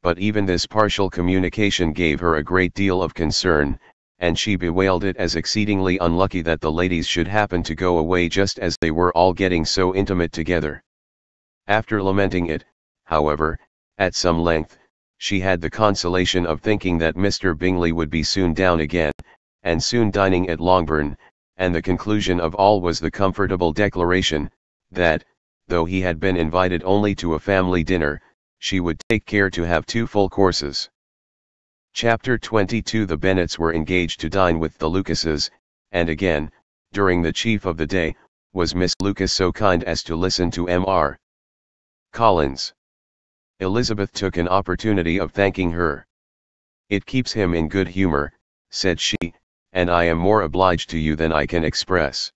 but even this partial communication gave her a great deal of concern, and she bewailed it as exceedingly unlucky that the ladies should happen to go away just as they were all getting so intimate together. After lamenting it, however, at some length, she had the consolation of thinking that Mr. Bingley would be soon down again, and soon dining at Longbourn, and the conclusion of all was the comfortable declaration, that, though he had been invited only to a family dinner, she would take care to have 2 full courses. Chapter 22. The Bennets were engaged to dine with the Lucases, and again, during the chief of the day, was Miss Lucas so kind as to listen to Mr. Collins. Elizabeth took an opportunity of thanking her. "It keeps him in good humor," said she, "and I am more obliged to you than I can express."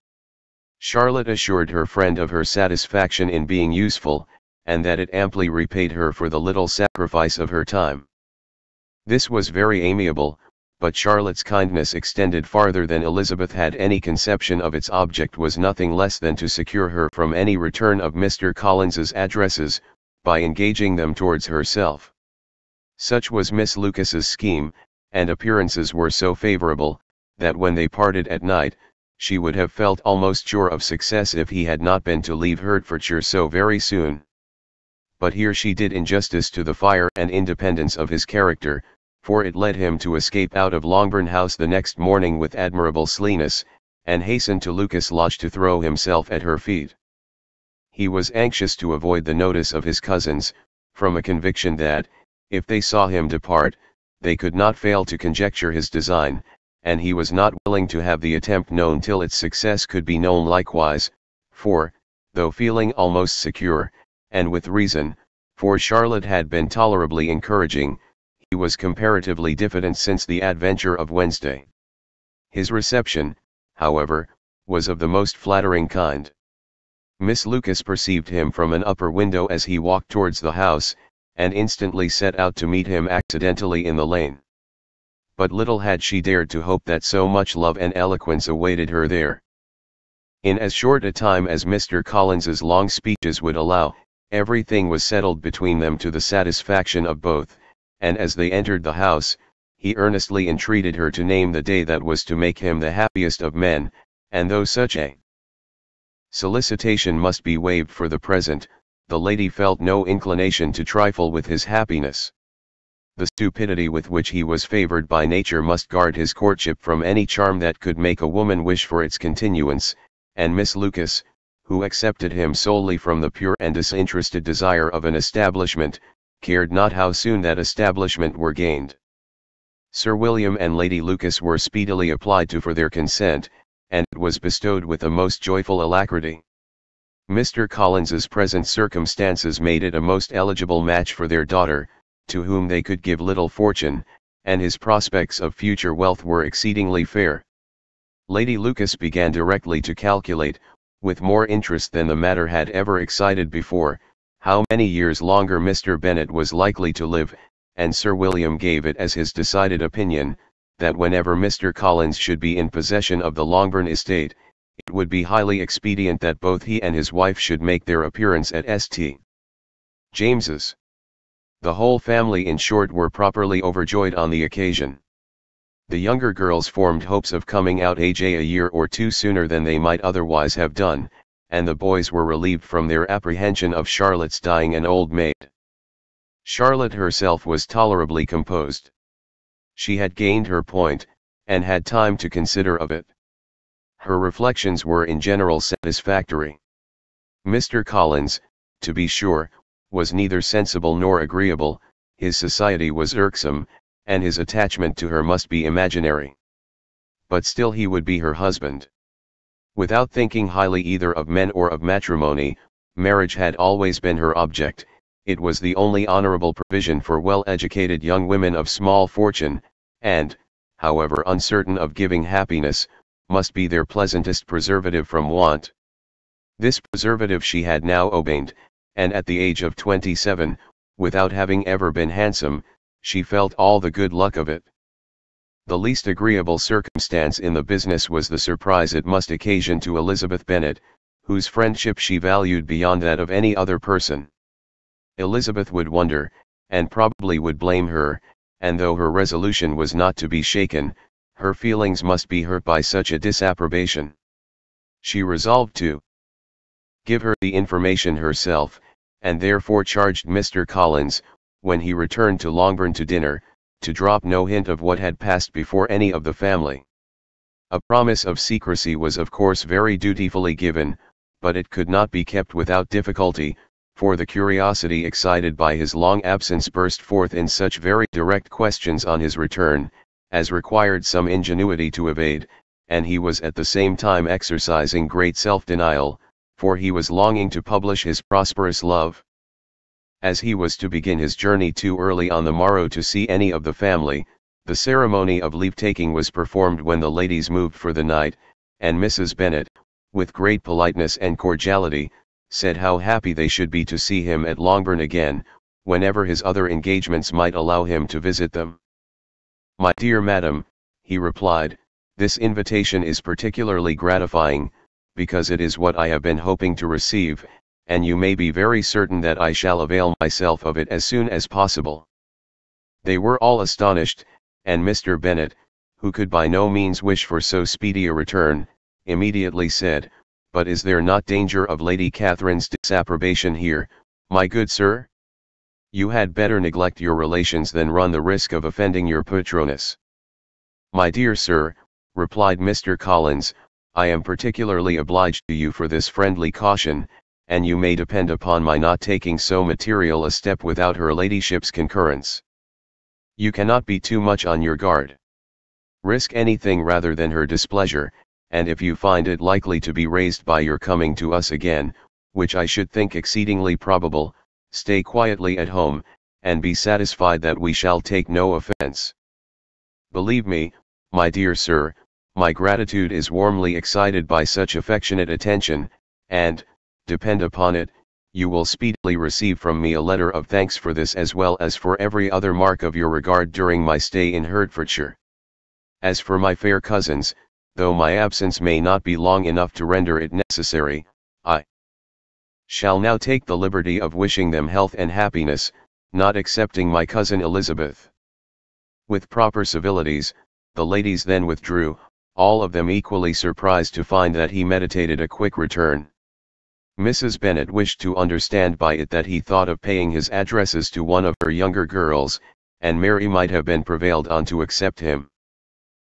Charlotte assured her friend of her satisfaction in being useful, and that it amply repaid her for the little sacrifice of her time. This was very amiable, but Charlotte's kindness extended farther than Elizabeth had any conception of. Its object was nothing less than to secure her from any return of Mr. Collins's addresses, by engaging them towards herself. Such was Miss Lucas's scheme, and appearances were so favourable, that when they parted at night, she would have felt almost sure of success if he had not been to leave Hertfordshire so very soon. But here she did injustice to the fire and independence of his character, for it led him to escape out of Longbourn House the next morning with admirable slyness, and hasten to Lucas Lodge to throw himself at her feet. He was anxious to avoid the notice of his cousins, from a conviction that, if they saw him depart, they could not fail to conjecture his design, and he was not willing to have the attempt known till its success could be known likewise, for, though feeling almost secure, and with reason, for Charlotte had been tolerably encouraging, he was comparatively diffident since the adventure of Wednesday. His reception, however, was of the most flattering kind. Miss Lucas perceived him from an upper window as he walked towards the house, and instantly set out to meet him accidentally in the lane. But little had she dared to hope that so much love and eloquence awaited her there. In as short a time as Mr. Collins's long speeches would allow, everything was settled between them to the satisfaction of both, and as they entered the house, he earnestly entreated her to name the day that was to make him the happiest of men, and though such a solicitation must be waived for the present, the lady felt no inclination to trifle with his happiness. The stupidity with which he was favored by nature must guard his courtship from any charm that could make a woman wish for its continuance, and Miss Lucas, who accepted him solely from the pure and disinterested desire of an establishment, cared not how soon that establishment were gained. Sir William and Lady Lucas were speedily applied to for their consent, and it was bestowed with a most joyful alacrity. Mr. Collins's present circumstances made it a most eligible match for their daughter, to whom they could give little fortune, and his prospects of future wealth were exceedingly fair. Lady Lucas began directly to calculate, with more interest than the matter had ever excited before, how many years longer Mr. Bennet was likely to live, and Sir William gave it as his decided opinion, that whenever Mr. Collins should be in possession of the Longbourn estate, it would be highly expedient that both he and his wife should make their appearance at St. James's. The whole family in short were properly overjoyed on the occasion. The younger girls formed hopes of coming out a year or two sooner than they might otherwise have done, and the boys were relieved from their apprehension of Charlotte's dying an old maid. Charlotte herself was tolerably composed. She had gained her point, and had time to consider of it. Her reflections were in general satisfactory. Mr. Collins, to be sure, was neither sensible nor agreeable, his society was irksome, and his attachment to her must be imaginary. But still he would be her husband. Without thinking highly either of men or of matrimony, marriage had always been her object. It was the only honorable provision for well-educated young women of small fortune, and, however uncertain of giving happiness, must be their pleasantest preservative from want. This preservative she had now obtained, and at the age of 27, without having ever been handsome, she felt all the good luck of it. The least agreeable circumstance in the business was the surprise it must occasion to Elizabeth Bennet, whose friendship she valued beyond that of any other person. Elizabeth would wonder, and probably would blame her, and though her resolution was not to be shaken, her feelings must be hurt by such a disapprobation. She resolved to give her the information herself, and therefore charged Mr. Collins, when he returned to Longbourn to dinner, to drop no hint of what had passed before any of the family. A promise of secrecy was of course very dutifully given, but it could not be kept without difficulty, for the curiosity excited by his long absence burst forth in such very direct questions on his return, as required some ingenuity to evade, and he was at the same time exercising great self-denial, for he was longing to publish his prosperous love. As he was to begin his journey too early on the morrow to see any of the family, the ceremony of leave-taking was performed when the ladies moved for the night, and Mrs. Bennet, with great politeness and cordiality, said how happy they should be to see him at Longbourn again, whenever his other engagements might allow him to visit them. "My dear madam," he replied, "this invitation is particularly gratifying, because it is what I have been hoping to receive, and you may be very certain that I shall avail myself of it as soon as possible." They were all astonished, and Mr. Bennet, who could by no means wish for so speedy a return, immediately said, "But is there not danger of Lady Catherine's disapprobation here, my good sir? You had better neglect your relations than run the risk of offending your patroness." "My dear sir," replied Mr. Collins, "I am particularly obliged to you for this friendly caution, and you may depend upon my not taking so material a step without her ladyship's concurrence. You cannot be too much on your guard. Risk anything rather than her displeasure, and if you find it likely to be raised by your coming to us again, which I should think exceedingly probable, stay quietly at home, and be satisfied that we shall take no offense. Believe me, my dear sir, my gratitude is warmly excited by such affectionate attention, and, depend upon it, you will speedily receive from me a letter of thanks for this as well as for every other mark of your regard during my stay in Hertfordshire. As for my fair cousins, though my absence may not be long enough to render it necessary, I shall now take the liberty of wishing them health and happiness, not excepting my cousin Elizabeth." With proper civilities, the ladies then withdrew, all of them equally surprised to find that he meditated a quick return. Mrs. Bennet wished to understand by it that he thought of paying his addresses to one of her younger girls, and Mary might have been prevailed on to accept him.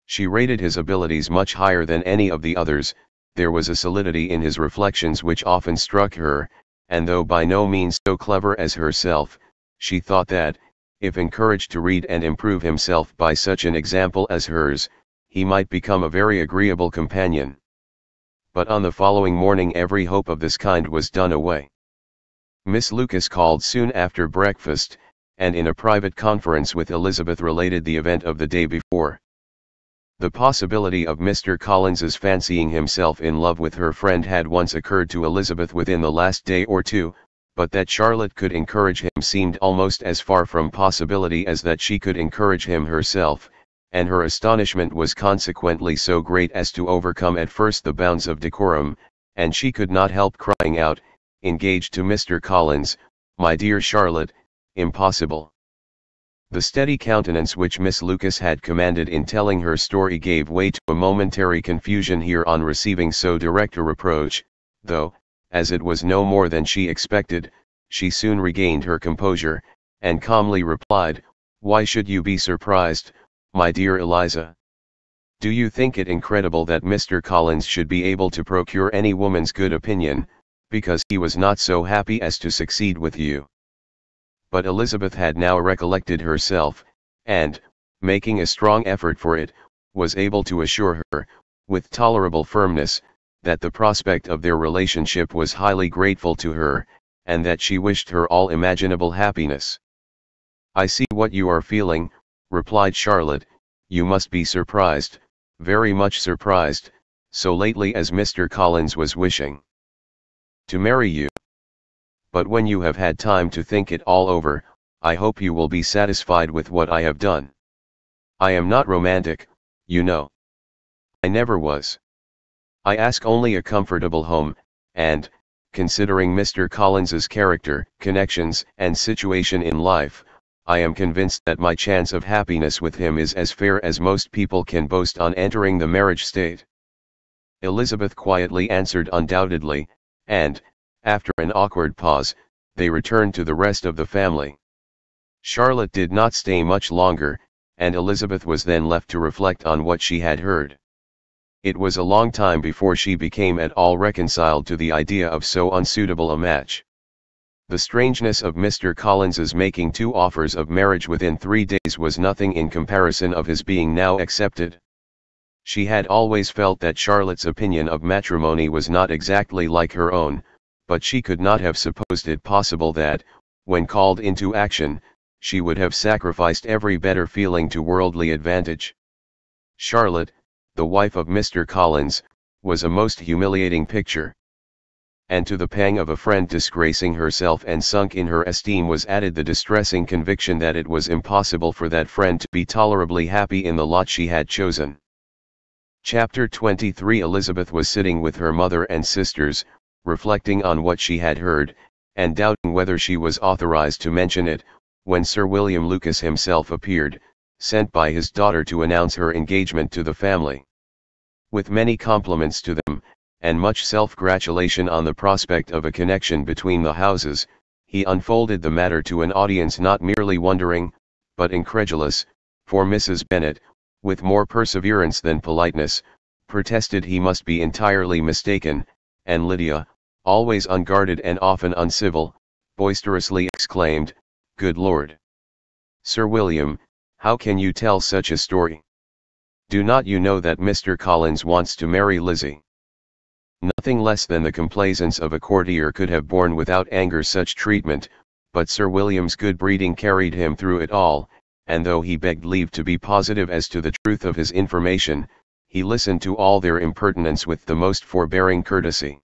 She rated his abilities much higher than any of the others. There was a solidity in his reflections which often struck her, and though by no means so clever as herself, she thought that, if encouraged to read and improve himself by such an example as hers, he might become a very agreeable companion. But on the following morning every hope of this kind was done away. Miss Lucas called soon after breakfast, and in a private conference with Elizabeth related the event of the day before. The possibility of Mr. Collins's fancying himself in love with her friend had once occurred to Elizabeth within the last day or two, but that Charlotte could encourage him seemed almost as far from possibility as that she could encourage him herself, and her astonishment was consequently so great as to overcome at first the bounds of decorum, and she could not help crying out, engaged to Mr. Collins, "My dear Charlotte, impossible." The steady countenance which Miss Lucas had commanded in telling her story gave way to a momentary confusion here on receiving so direct a reproach, though, as it was no more than she expected, she soon regained her composure, and calmly replied, "Why should you be surprised, my dear Eliza? Do you think it incredible that Mr. Collins should be able to procure any woman's good opinion, because he was not so happy as to succeed with you?" But Elizabeth had now recollected herself, and, making a strong effort for it, was able to assure her, with tolerable firmness, that the prospect of their relationship was highly grateful to her, and that she wished her all imaginable happiness. "I see what you are feeling," replied Charlotte. "You must be surprised, very much surprised, so lately as Mr. Collins was wishing to marry you. But when you have had time to think it all over, I hope you will be satisfied with what I have done. I am not romantic, you know. I never was. I ask only a comfortable home, and, considering Mr. Collins's character, connections, and situation in life, I am convinced that my chance of happiness with him is as fair as most people can boast on entering the marriage state." Elizabeth quietly answered undoubtedly, and, after an awkward pause, they returned to the rest of the family. Charlotte did not stay much longer, and Elizabeth was then left to reflect on what she had heard. It was a long time before she became at all reconciled to the idea of so unsuitable a match. The strangeness of Mr. Collins's making 2 offers of marriage within 3 days was nothing in comparison of his being now accepted. She had always felt that Charlotte's opinion of matrimony was not exactly like her own, but she could not have supposed it possible that, when called into action, she would have sacrificed every better feeling to worldly advantage. Charlotte, the wife of Mr. Collins, was a most humiliating picture. And to the pang of a friend disgracing herself and sunk in her esteem was added the distressing conviction that it was impossible for that friend to be tolerably happy in the lot she had chosen. Chapter 23. Elizabeth was sitting with her mother and sisters, reflecting on what she had heard, and doubting whether she was authorized to mention it, when Sir William Lucas himself appeared, sent by his daughter to announce her engagement to the family. With many compliments to them, and much self-gratulation on the prospect of a connection between the houses, he unfolded the matter to an audience not merely wondering, but incredulous, for Mrs. Bennet, with more perseverance than politeness, protested he must be entirely mistaken, and Lydia, always unguarded and often uncivil, boisterously exclaimed, "Good Lord! Sir William, how can you tell such a story? Do not you know that Mr. Collins wants to marry Lizzie?" Nothing less than the complaisance of a courtier could have borne without anger such treatment, but Sir William's good breeding carried him through it all, and though he begged leave to be positive as to the truth of his information, he listened to all their impertinence with the most forbearing courtesy.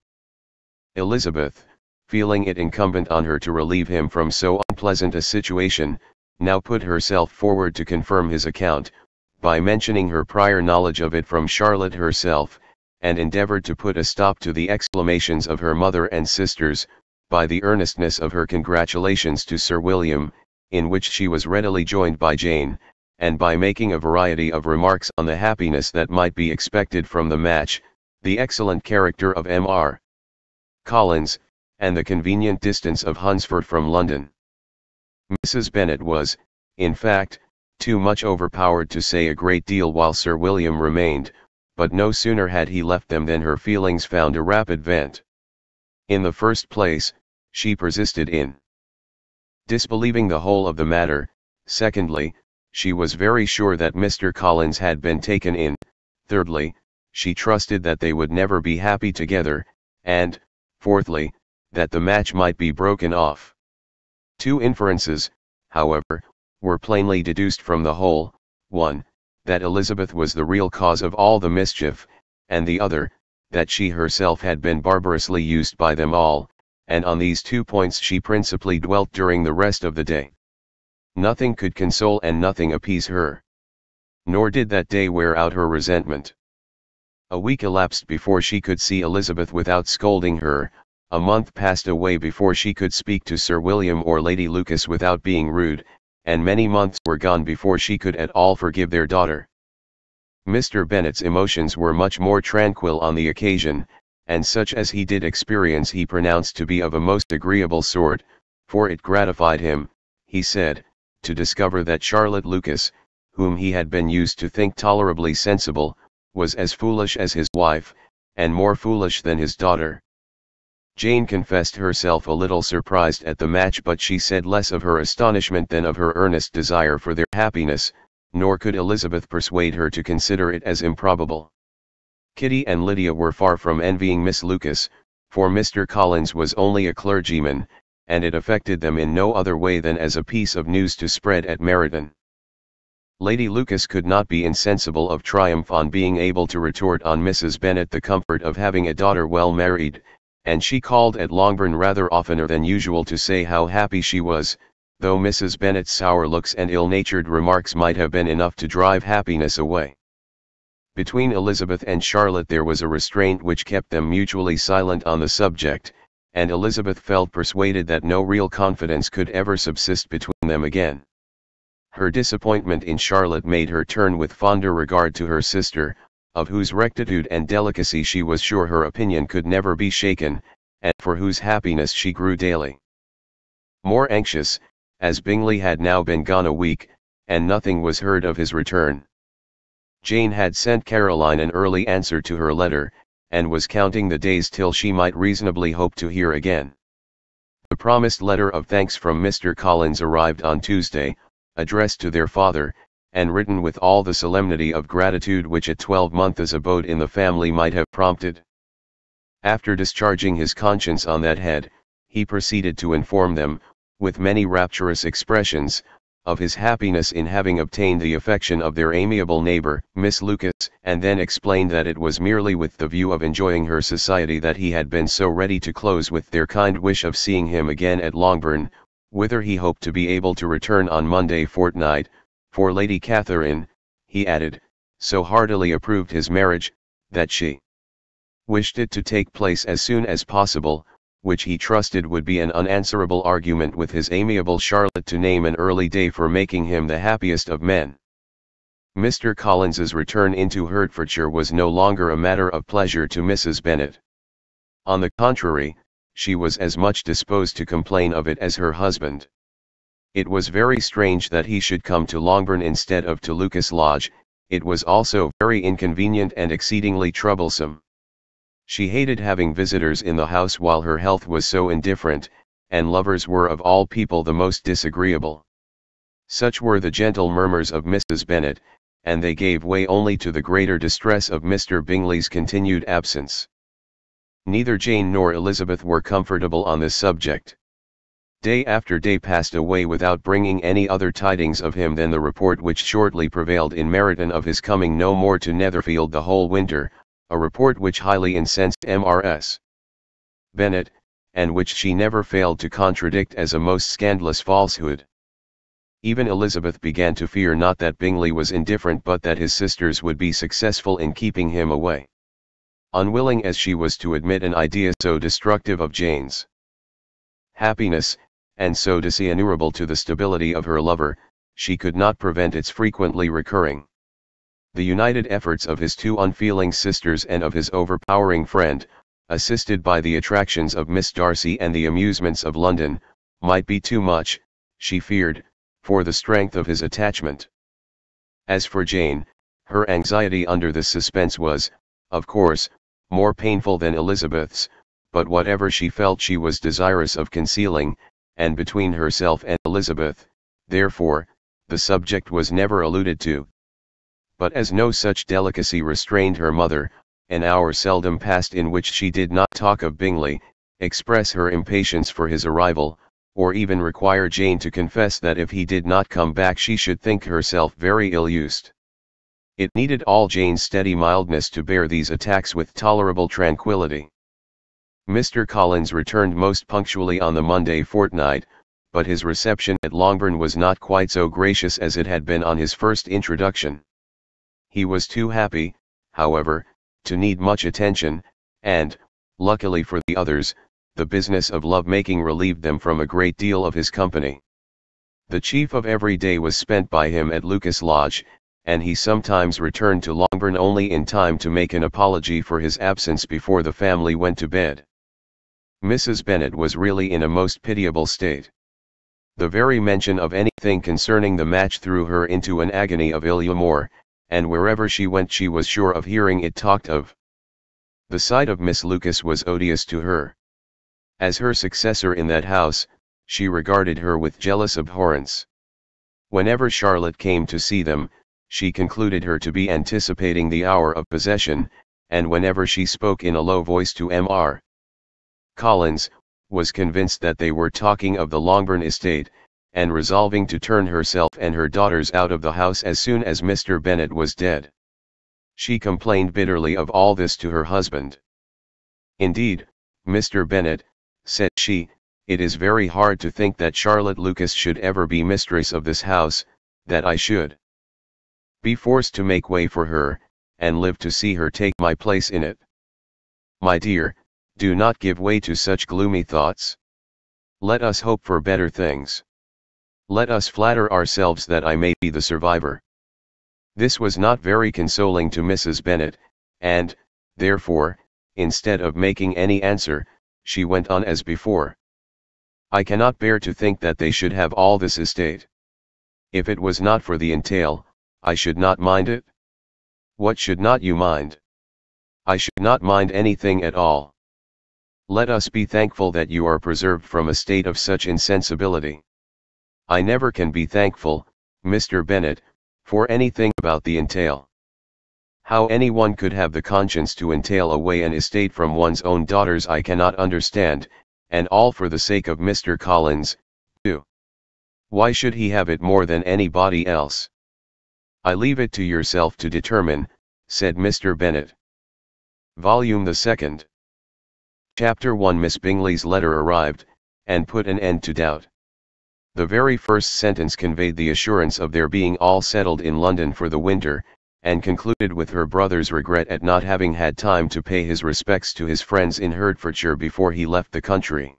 Elizabeth, feeling it incumbent on her to relieve him from so unpleasant a situation, now put herself forward to confirm his account, by mentioning her prior knowledge of it from Charlotte herself, and endeavored to put a stop to the exclamations of her mother and sisters, by the earnestness of her congratulations to Sir William, in which she was readily joined by Jane, and by making a variety of remarks on the happiness that might be expected from the match, the excellent character of Mr. Collins, and the convenient distance of Hunsford from London. Mrs. Bennet was, in fact, too much overpowered to say a great deal while Sir William remained, but no sooner had he left them than her feelings found a rapid vent. In the first place, she persisted in disbelieving the whole of the matter. Secondly, she was very sure that Mr. Collins had been taken in. Thirdly, she trusted that they would never be happy together, and, fourthly, that the match might be broken off. 2 inferences, however, were plainly deduced from the whole: 1, that Elizabeth was the real cause of all the mischief, and the other, that she herself had been barbarously used by them all, and on these 2 points she principally dwelt during the rest of the day. Nothing could console and nothing appease her. Nor did that day wear out her resentment. A week elapsed before she could see Elizabeth without scolding her, a month passed away before she could speak to Sir William or Lady Lucas without being rude, and many months were gone before she could at all forgive their daughter. Mr. Bennet's emotions were much more tranquil on the occasion, and such as he did experience he pronounced to be of a most agreeable sort, for it gratified him, he said, to discover that Charlotte Lucas, whom he had been used to think tolerably sensible, was as foolish as his wife, and more foolish than his daughter. Jane confessed herself a little surprised at the match, but she said less of her astonishment than of her earnest desire for their happiness, nor could Elizabeth persuade her to consider it as improbable. Kitty and Lydia were far from envying Miss Lucas, for Mr. Collins was only a clergyman, and it affected them in no other way than as a piece of news to spread at Meryton. Lady Lucas could not be insensible of triumph on being able to retort on Mrs. Bennet the comfort of having a daughter well married, and she called at Longbourn rather oftener than usual to say how happy she was, though Mrs. Bennet's sour looks and ill-natured remarks might have been enough to drive happiness away. Between Elizabeth and Charlotte there was a restraint which kept them mutually silent on the subject, and Elizabeth felt persuaded that no real confidence could ever subsist between them again. Her disappointment in Charlotte made her turn with fonder regard to her sister, of whose rectitude and delicacy she was sure her opinion could never be shaken, and for whose happiness she grew daily more anxious, as Bingley had now been gone a week, and nothing was heard of his return. Jane had sent Caroline an early answer to her letter, and was counting the days till she might reasonably hope to hear again. The promised letter of thanks from Mr. Collins arrived on Tuesday, addressed to their father, and written with all the solemnity of gratitude which a 12-month's abode in the family might have prompted. After discharging his conscience on that head, he proceeded to inform them, with many rapturous expressions, of his happiness in having obtained the affection of their amiable neighbour, Miss Lucas, and then explained that it was merely with the view of enjoying her society that he had been so ready to close with their kind wish of seeing him again at Longbourn, whither he hoped to be able to return on Monday fortnight, for Lady Catherine, he added, so heartily approved his marriage, that she wished it to take place as soon as possible, which he trusted would be an unanswerable argument with his amiable Charlotte to name an early day for making him the happiest of men. Mr. Collins's return into Hertfordshire was no longer a matter of pleasure to Mrs. Bennet. On the contrary, she was as much disposed to complain of it as her husband. It was very strange that he should come to Longbourn instead of to Lucas Lodge, it was also very inconvenient and exceedingly troublesome. She hated having visitors in the house while her health was so indifferent, and lovers were of all people the most disagreeable. Such were the gentle murmurs of Mrs. Bennet, and they gave way only to the greater distress of Mr. Bingley's continued absence. Neither Jane nor Elizabeth were comfortable on this subject. Day after day passed away without bringing any other tidings of him than the report which shortly prevailed in Meryton of his coming no more to Netherfield the whole winter, a report which highly incensed Mrs. Bennet, and which she never failed to contradict as a most scandalous falsehood. Even Elizabeth began to fear not that Bingley was indifferent but that his sisters would be successful in keeping him away. Unwilling as she was to admit an idea so destructive of Jane's happiness, and so dishonourable to the stability of her lover, she could not prevent its frequently recurring. The united efforts of his two unfeeling sisters and of his overpowering friend, assisted by the attractions of Miss Darcy and the amusements of London, might be too much, she feared, for the strength of his attachment. As for Jane, her anxiety under this suspense was, of course, more painful than Elizabeth's, but whatever she felt she was desirous of concealing, and between herself and Elizabeth, therefore, the subject was never alluded to. But as no such delicacy restrained her mother, an hour seldom passed in which she did not talk of Bingley, express her impatience for his arrival, or even require Jane to confess that if he did not come back she should think herself very ill-used. It needed all Jane's steady mildness to bear these attacks with tolerable tranquillity. Mr. Collins returned most punctually on the Monday fortnight, but his reception at Longbourn was not quite so gracious as it had been on his first introduction. He was too happy, however, to need much attention, and, luckily for the others, the business of love-making relieved them from a great deal of his company. The chief of every day was spent by him at Lucas Lodge, and he sometimes returned to Longbourn only in time to make an apology for his absence before the family went to bed. Mrs. Bennet was really in a most pitiable state. The very mention of anything concerning the match threw her into an agony of ill humour, and wherever she went she was sure of hearing it talked of. The sight of Miss Lucas was odious to her. As her successor in that house, she regarded her with jealous abhorrence. Whenever Charlotte came to see them, she concluded her to be anticipating the hour of possession, and whenever she spoke in a low voice to Mr. Collins, was convinced that they were talking of the Longbourn estate, and resolving to turn herself and her daughters out of the house as soon as Mr. Bennet was dead. She complained bitterly of all this to her husband. "Indeed, Mr. Bennet," said she, "it is very hard to think that Charlotte Lucas should ever be mistress of this house, that I should be forced to make way for her, and live to see her take my place in it. My dear, do not give way to such gloomy thoughts. Let us hope for better things. Let us flatter ourselves that I may be the survivor. This was not very consoling to Mrs. Bennet, and, therefore, instead of making any answer, she went on as before. I cannot bear to think that they should have all this estate. If it was not for the entail, I should not mind it. What should not you mind? I should not mind anything at all. Let us be thankful that you are preserved from a state of such insensibility. I never can be thankful, Mr. Bennet, for anything about the entail. How anyone could have the conscience to entail away an estate from one's own daughters I cannot understand, and all for the sake of Mr. Collins, too. Why should he have it more than anybody else? I leave it to yourself to determine, said Mr. Bennet. Volume the Second. Chapter 1. Miss Bingley's letter arrived, and put an end to doubt. The very first sentence conveyed the assurance of their being all settled in London for the winter, and concluded with her brother's regret at not having had time to pay his respects to his friends in Hertfordshire before he left the country.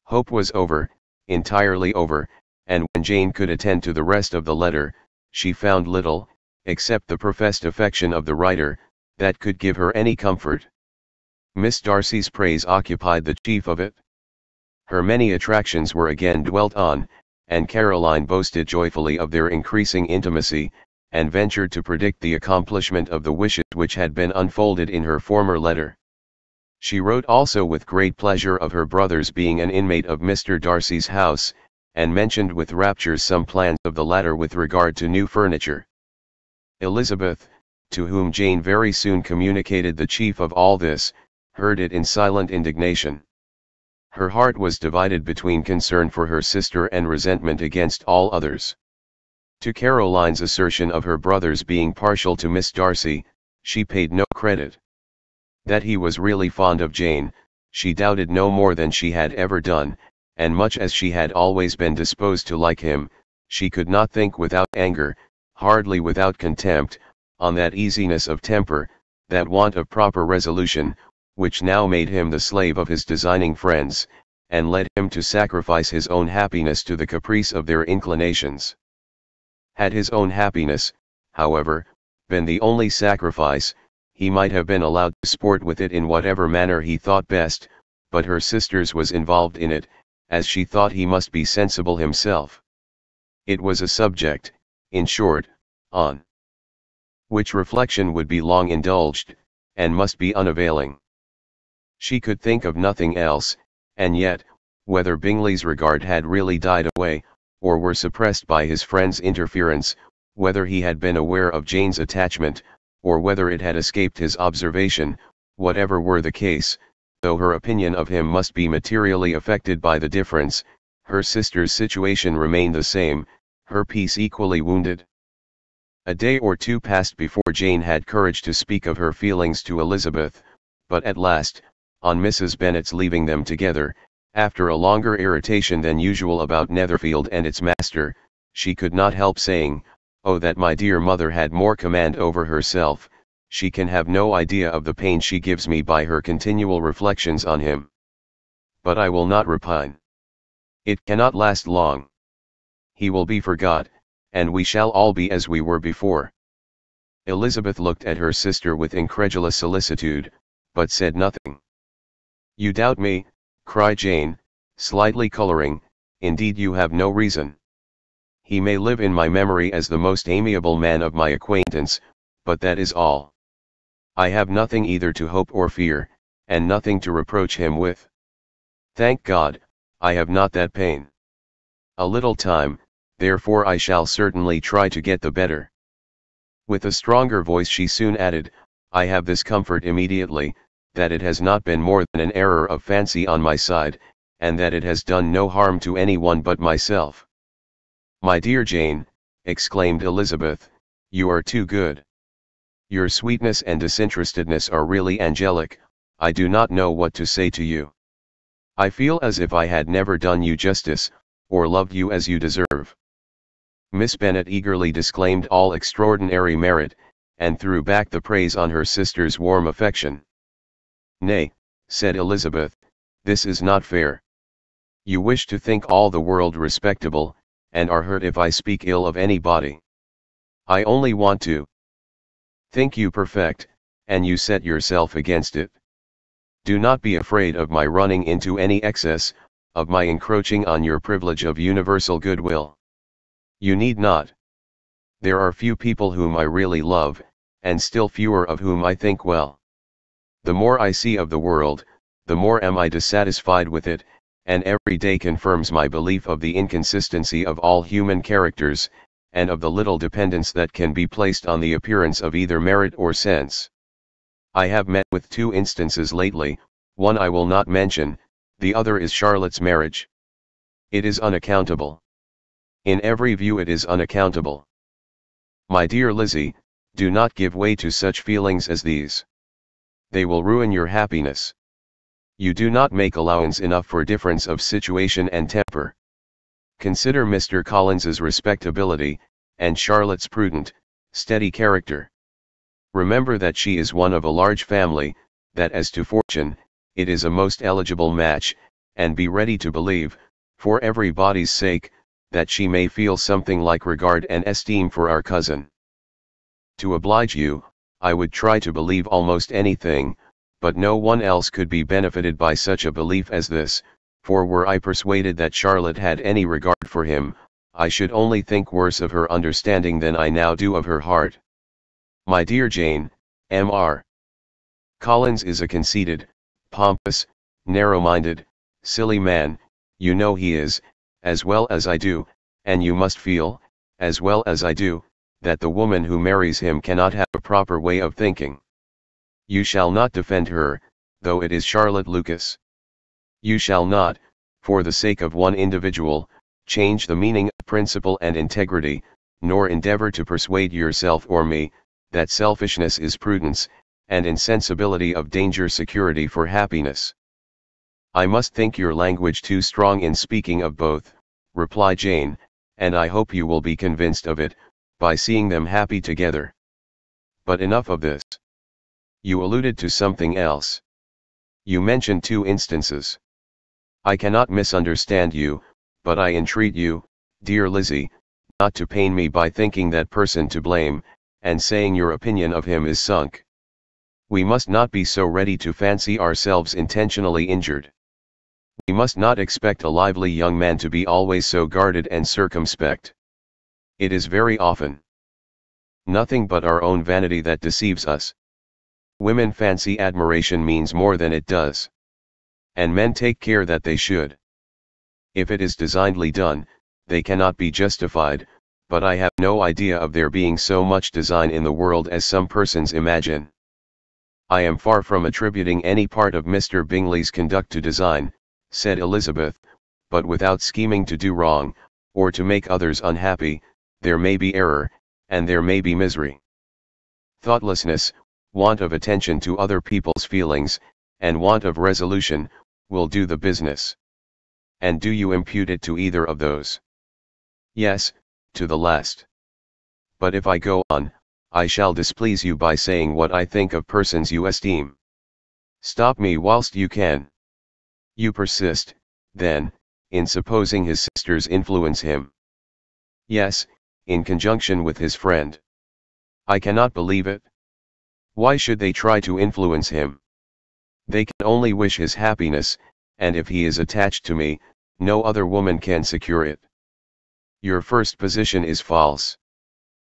Hope was over, entirely over, and when Jane could attend to the rest of the letter, she found little, except the professed affection of the writer, that could give her any comfort. Miss Darcy's praise occupied the chief of it. Her many attractions were again dwelt on, and Caroline boasted joyfully of their increasing intimacy, and ventured to predict the accomplishment of the wishes which had been unfolded in her former letter. She wrote also with great pleasure of her brother's being an inmate of Mr. Darcy's house, and mentioned with raptures some plans of the latter with regard to new furniture. Elizabeth, to whom Jane very soon communicated the chief of all this, heard it in silent indignation. Her heart was divided between concern for her sister and resentment against all others. To Caroline's assertion of her brother's being partial to Miss Darcy, she paid no credit. That he was really fond of Jane, she doubted no more than she had ever done, and much as she had always been disposed to like him, she could not think without anger, hardly without contempt, on that easiness of temper, that want of proper resolution, which now made him the slave of his designing friends, and led him to sacrifice his own happiness to the caprice of their inclinations. Had his own happiness, however, been the only sacrifice, he might have been allowed to sport with it in whatever manner he thought best, but her sister's was involved in it, as she thought he must be sensible himself. It was a subject, in short, on which reflection would be long indulged, and must be unavailing. She could think of nothing else, and yet, whether Bingley's regard had really died away, or were suppressed by his friend's interference, whether he had been aware of Jane's attachment, or whether it had escaped his observation, whatever were the case, though her opinion of him must be materially affected by the difference, her sister's situation remained the same, her peace equally wounded. A day or two passed before Jane had courage to speak of her feelings to Elizabeth, but at last, on Mrs. Bennet's leaving them together, after a longer irritation than usual about Netherfield and its master, she could not help saying, "Oh, that my dear mother had more command over herself, she can have no idea of the pain she gives me by her continual reflections on him. But I will not repine. It cannot last long. He will be forgot, and we shall all be as we were before." Elizabeth looked at her sister with incredulous solicitude, but said nothing. "You doubt me," cried Jane, slightly coloring, "indeed you have no reason. He may live in my memory as the most amiable man of my acquaintance, but that is all. I have nothing either to hope or fear, and nothing to reproach him with. Thank God, I have not that pain. A little time, therefore I shall certainly try to get the better." With a stronger voice she soon added, "I have this comfort immediately, that it has not been more than an error of fancy on my side, and that it has done no harm to any one but myself." "My dear Jane," exclaimed Elizabeth, "you are too good. Your sweetness and disinterestedness are really angelic. I do not know what to say to you. I feel as if I had never done you justice, or loved you as you deserve." Miss Bennet eagerly disclaimed all extraordinary merit, and threw back the praise on her sister's warm affection. "Nay," said Elizabeth, "this is not fair. You wish to think all the world respectable, and are hurt if I speak ill of anybody. I only want to think you perfect, and you set yourself against it. Do not be afraid of my running into any excess, of my encroaching on your privilege of universal goodwill. You need not. There are few people whom I really love, and still fewer of whom I think well. The more I see of the world, the more am I dissatisfied with it, and every day confirms my belief of the inconsistency of all human characters, and of the little dependence that can be placed on the appearance of either merit or sense. I have met with two instances lately, one I will not mention, the other is Charlotte's marriage. It is unaccountable. In every view it is unaccountable. My dear Lizzie, do not give way to such feelings as these. They will ruin your happiness. You do not make allowance enough for difference of situation and temper. Consider Mr. Collins's respectability, and Charlotte's prudent, steady character. Remember that she is one of a large family, that as to fortune, it is a most eligible match, and be ready to believe, for everybody's sake, that she may feel something like regard and esteem for our cousin. To oblige you, I would try to believe almost anything, but no one else could be benefited by such a belief as this, for were I persuaded that Charlotte had any regard for him, I should only think worse of her understanding than I now do of her heart. My dear Jane, M.R. Collins is a conceited, pompous, narrow-minded, silly man, you know he is, as well as I do, and you must feel, as well as I do, that the woman who marries him cannot have a proper way of thinking. You shall not defend her, though it is Charlotte Lucas. You shall not, for the sake of one individual, change the meaning of principle and integrity, nor endeavor to persuade yourself or me, that selfishness is prudence, and insensibility of danger security for happiness. I must think your language too strong in speaking of both, replied Jane, and I hope you will be convinced of it, by seeing them happy together. But enough of this. You alluded to something else. You mentioned two instances. I cannot misunderstand you, but I entreat you, dear Lizzie, not to pain me by thinking that person to blame, and saying your opinion of him is sunk. We must not be so ready to fancy ourselves intentionally injured. We must not expect a lively young man to be always so guarded and circumspect. It is very often nothing but our own vanity that deceives us. Women fancy admiration means more than it does. And men take care that they should. If it is designedly done, they cannot be justified, but I have no idea of there being so much design in the world as some persons imagine. I am far from attributing any part of Mr. Bingley's conduct to design, said Elizabeth, but without scheming to do wrong, or to make others unhappy, there may be error, and there may be misery. Thoughtlessness, want of attention to other people's feelings, and want of resolution, will do the business. And do you impute it to either of those? Yes, to the last. But if I go on, I shall displease you by saying what I think of persons you esteem. Stop me whilst you can. You persist, then, in supposing his sisters influence him. Yes, in conjunction with his friend. I cannot believe it. Why should they try to influence him? They can only wish his happiness, and if he is attached to me, no other woman can secure it. Your first position is false.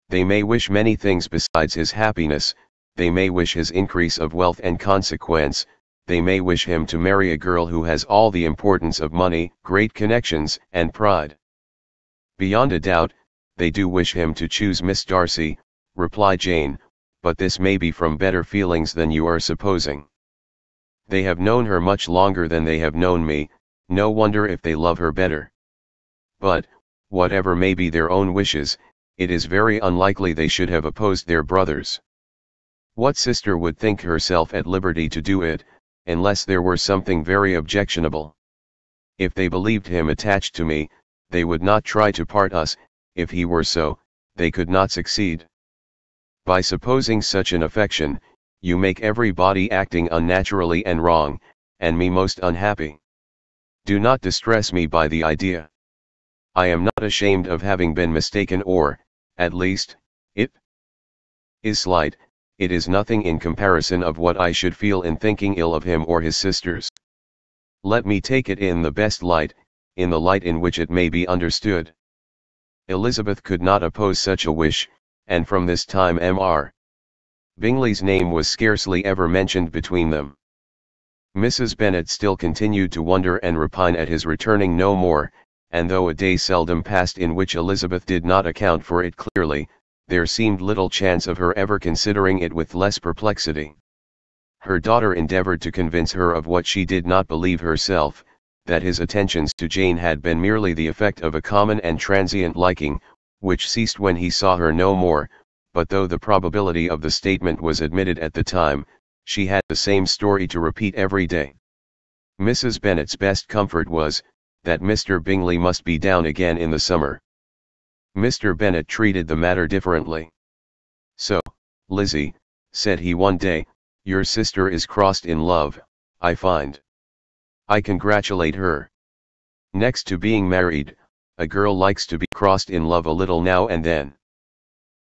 They may wish many things besides his happiness, they may wish his increase of wealth and consequence, they may wish him to marry a girl who has all the importance of money, great connections, and pride. Beyond a doubt, they do wish him to choose Miss Darcy, replied Jane, but this may be from better feelings than you are supposing. They have known her much longer than they have known me, no wonder if they love her better. But, whatever may be their own wishes, it is very unlikely they should have opposed their brothers. What sister would think herself at liberty to do it, unless there were something very objectionable? If they believed him attached to me, they would not try to part us, if he were so, they could not succeed. By supposing such an affection, you make everybody acting unnaturally and wrong, and me most unhappy. Do not distress me by the idea. I am not ashamed of having been mistaken, or, at least, it is slight, it is nothing in comparison of what I should feel in thinking ill of him or his sisters. Let me take it in the best light, in the light in which it may be understood. Elizabeth could not oppose such a wish, and from this time Mr. Bingley's name was scarcely ever mentioned between them. Mrs. Bennet still continued to wonder and repine at his returning no more, and though a day seldom passed in which Elizabeth did not account for it clearly, there seemed little chance of her ever considering it with less perplexity. Her daughter endeavoured to convince her of what she did not believe herself, that his attentions to Jane had been merely the effect of a common and transient liking, which ceased when he saw her no more, but though the probability of the statement was admitted at the time, she had the same story to repeat every day. Mrs. Bennet's best comfort was, that Mr. Bingley must be down again in the summer. Mr. Bennet treated the matter differently. "So, Lizzie," said he one day, "your sister is crossed in love, I find. I congratulate her. Next to being married, a girl likes to be crossed in love a little now and then.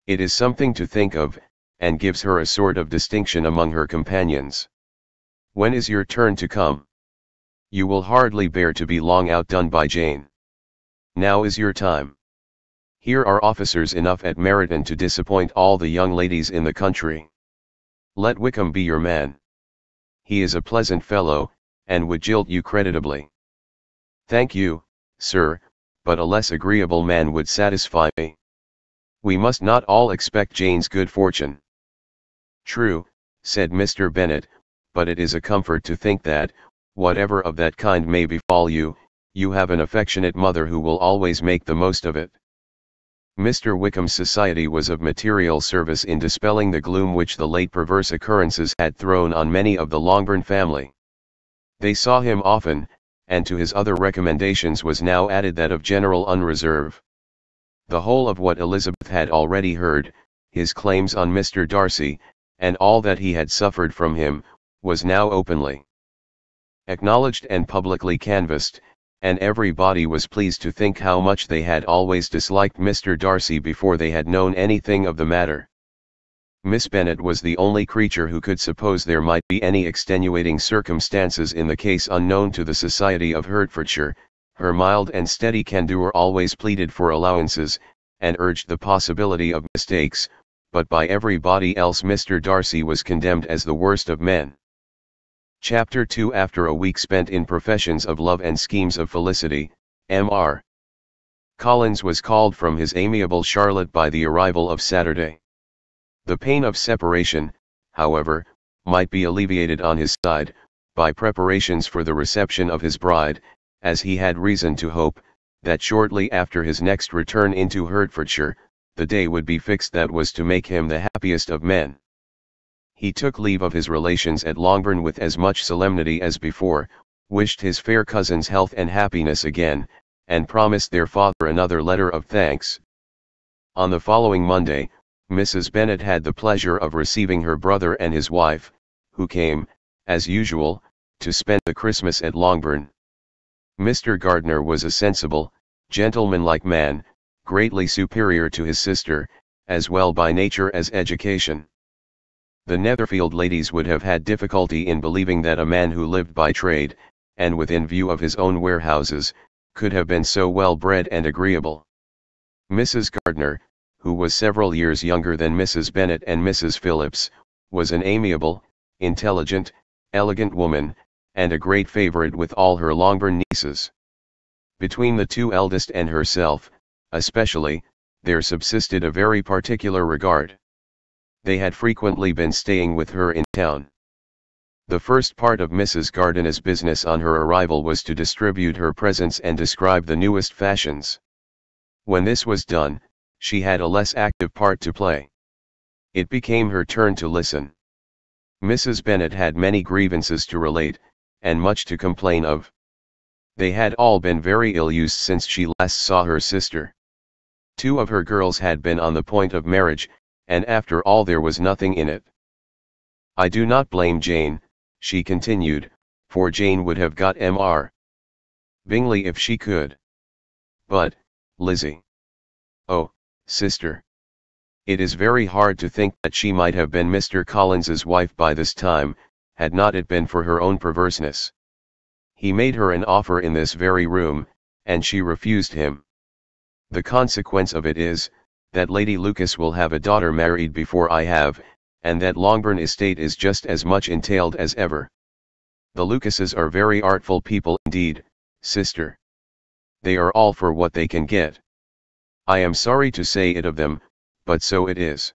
It is something to think of, and gives her a sort of distinction among her companions. When is your turn to come? You will hardly bear to be long outdone by Jane. Now is your time. Here are officers enough at Meryton to disappoint all the young ladies in the country. Let Wickham be your man. He is a pleasant fellow, and would jilt you creditably." "Thank you, sir, but a less agreeable man would satisfy me. We must not all expect Jane's good fortune." "True," said Mr. Bennet, "but it is a comfort to think that, whatever of that kind may befall you, you have an affectionate mother who will always make the most of it." Mr. Wickham's society was of material service in dispelling the gloom which the late perverse occurrences had thrown on many of the Longbourn family. They saw him often, and to his other recommendations was now added that of general unreserve. The whole of what Elizabeth had already heard, his claims on Mr. Darcy, and all that he had suffered from him, was now openly acknowledged and publicly canvassed, and everybody was pleased to think how much they had always disliked Mr. Darcy before they had known anything of the matter. Miss Bennet was the only creature who could suppose there might be any extenuating circumstances in the case unknown to the society of Hertfordshire. Her mild and steady candour always pleaded for allowances, and urged the possibility of mistakes, but by everybody else Mr. Darcy was condemned as the worst of men. Chapter 2. After a week spent in professions of love and schemes of felicity, Mr. Collins was called from his amiable Charlotte by the arrival of Saturday. The pain of separation, however, might be alleviated on his side, by preparations for the reception of his bride, as he had reason to hope, that shortly after his next return into Hertfordshire, the day would be fixed that was to make him the happiest of men. He took leave of his relations at Longbourn with as much solemnity as before, wished his fair cousins health and happiness again, and promised their father another letter of thanks. On the following Monday, Mrs. Bennet had the pleasure of receiving her brother and his wife, who came, as usual, to spend the Christmas at Longbourn. Mr. Gardiner was a sensible, gentlemanlike man, greatly superior to his sister, as well by nature as education. The Netherfield ladies would have had difficulty in believing that a man who lived by trade, and within view of his own warehouses, could have been so well bred and agreeable. Mrs. Gardiner, who was several years younger than Mrs. Bennet and Mrs. Phillips, was an amiable, intelligent, elegant woman, and a great favourite with all her Longbourn nieces. Between the two eldest and herself, especially, there subsisted a very particular regard. They had frequently been staying with her in town. The first part of Mrs. Gardiner's business on her arrival was to distribute her presents and describe the newest fashions. When this was done, she had a less active part to play. It became her turn to listen. Mrs. Bennet had many grievances to relate, and much to complain of. They had all been very ill-used since she last saw her sister. 2 of her girls had been on the point of marriage, and after all there was nothing in it. "I do not blame Jane," she continued, "for Jane would have got Mr. Bingley if she could. But, Lizzie. Oh, sister. It is very hard to think that she might have been Mr. Collins's wife by this time, had not it been for her own perverseness. He made her an offer in this very room, and she refused him. The consequence of it is, that Lady Lucas will have a daughter married before I have, and that Longbourn estate is just as much entailed as ever. The Lucases are very artful people indeed, sister. They are all for what they can get. I am sorry to say it of them, but so it is.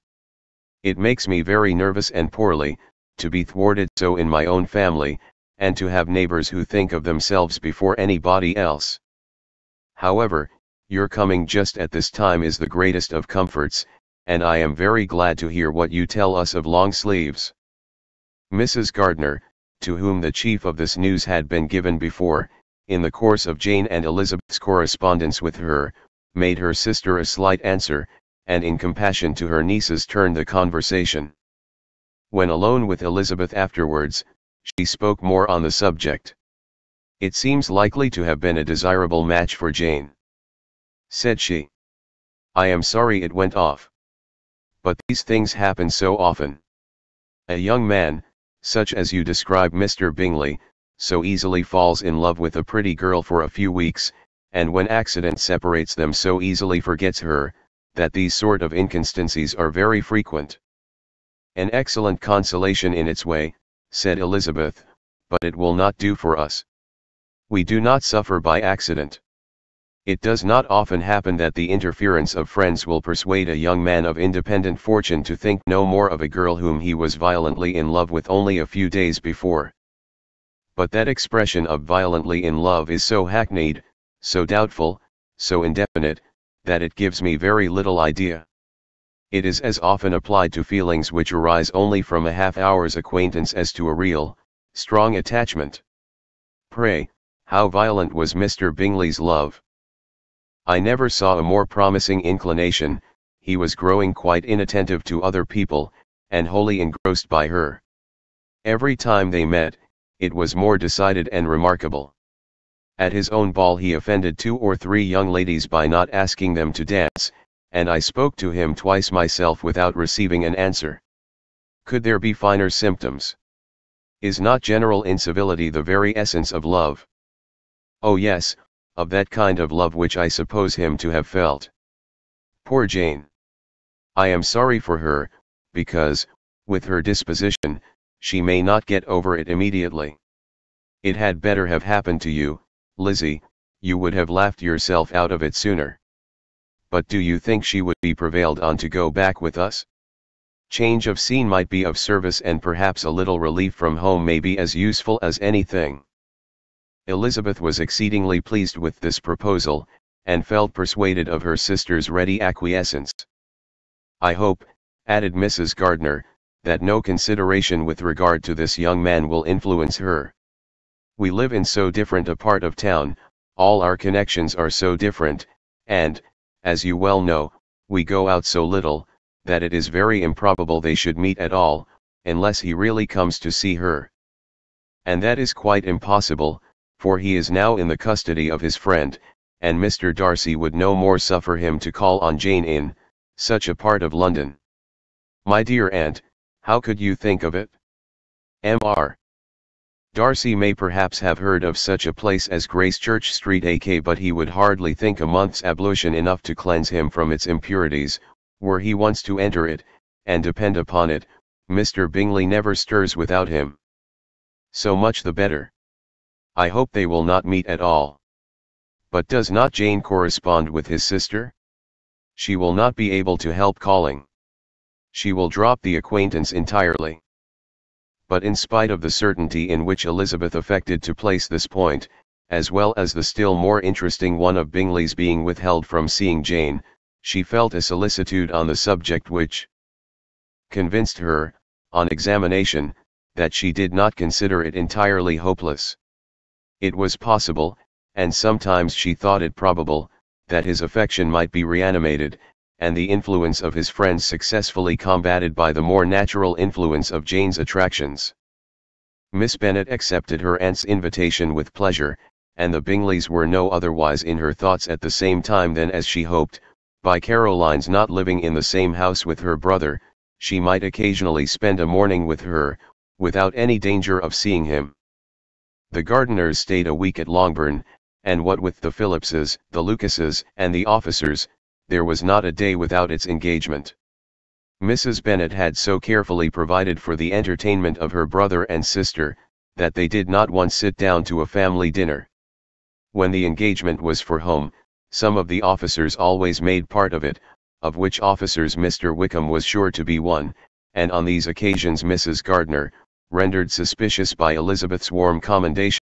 It makes me very nervous and poorly, to be thwarted so in my own family, and to have neighbors who think of themselves before anybody else. However, your coming just at this time is the greatest of comforts, and I am very glad to hear what you tell us of long sleeves. Mrs. Gardiner, to whom the chief of this news had been given before, in the course of Jane and Elizabeth's correspondence with her, made her sister a slight answer, and in compassion to her nieces turned the conversation. When alone with Elizabeth afterwards, she spoke more on the subject. "It seems likely to have been a desirable match for Jane," said she. "I am sorry it went off. But these things happen so often. A young man, such as you describe Mr. Bingley, so easily falls in love with a pretty girl for a few weeks, and when accident separates them so easily forgets her, that these sort of inconstancies are very frequent." "An excellent consolation in its way," said Elizabeth, "but it will not do for us. We do not suffer by accident. It does not often happen that the interference of friends will persuade a young man of independent fortune to think no more of a girl whom he was violently in love with only a few days before. But that expression of violently in love is so hackneyed, so doubtful, so indefinite, that it gives me very little idea. It is as often applied to feelings which arise only from a half-hour's acquaintance as to a real, strong attachment. Pray, how violent was Mr. Bingley's love?" "I never saw a more promising inclination. He was growing quite inattentive to other people, and wholly engrossed by her. Every time they met, it was more decided and remarkable. At his own ball he offended 2 or 3 young ladies by not asking them to dance, and I spoke to him twice myself without receiving an answer. Could there be finer symptoms? Is not general incivility the very essence of love?" "Oh yes, of that kind of love which I suppose him to have felt. Poor Jane! I am sorry for her, because, with her disposition, she may not get over it immediately. It had better have happened to you, Lizzie, you would have laughed yourself out of it sooner. But do you think she would be prevailed on to go back with us? Change of scene might be of service, and perhaps a little relief from home may be as useful as anything." Elizabeth was exceedingly pleased with this proposal, and felt persuaded of her sister's ready acquiescence. "I hope," added Mrs. Gardiner, "that no consideration with regard to this young man will influence her. We live in so different a part of town, all our connections are so different, and, as you well know, we go out so little, that it is very improbable they should meet at all, unless he really comes to see her. And that is quite impossible, for he is now in the custody of his friend, and Mr. Darcy would no more suffer him to call on Jane in such a part of London. My dear aunt, how could you think of it? Mr. Darcy may perhaps have heard of such a place as Gracechurch Street AK, but he would hardly think a month's ablution enough to cleanse him from its impurities, were he once to enter it, and depend upon it, Mr. Bingley never stirs without him. So much the better. I hope they will not meet at all. But does not Jane correspond with his sister? She will not be able to help calling. She will drop the acquaintance entirely." But in spite of the certainty in which Elizabeth affected to place this point, as well as the still more interesting one of Bingley's being withheld from seeing Jane, she felt a solicitude on the subject which convinced her, on examination, that she did not consider it entirely hopeless. It was possible, and sometimes she thought it probable, that his affection might be reanimated, and the influence of his friends successfully combated by the more natural influence of Jane's attractions. Miss Bennet accepted her aunt's invitation with pleasure, and the Bingleys were no otherwise in her thoughts at the same time than as she hoped, by Caroline's not living in the same house with her brother, she might occasionally spend a morning with her, without any danger of seeing him. The Gardiners stayed a week at Longbourn, and what with the Phillipses, the Lucases, and the officers, there was not a day without its engagement. Mrs. Bennet had so carefully provided for the entertainment of her brother and sister, that they did not once sit down to a family dinner. When the engagement was for home, some of the officers always made part of it, of which officers Mr. Wickham was sure to be one, and on these occasions Mrs. Gardiner, rendered suspicious by Elizabeth's warm commendation